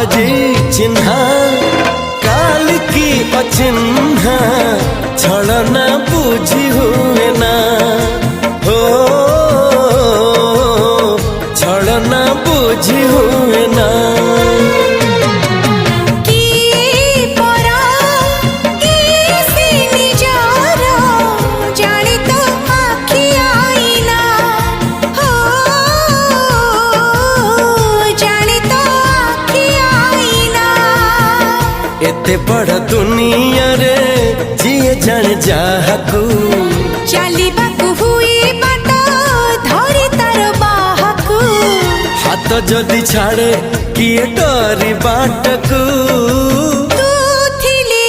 आजी चिन्हा काल की अचिन्हा छलना बुझी हुए ना हो छलना बुझी हुए ना एते बड़ दुनिया रे जिए जान जाहकू चलिबाकू हुई बाट धरी तार बाहकू हाथ जदि छाड़े किए डरी बाटकू तू थिली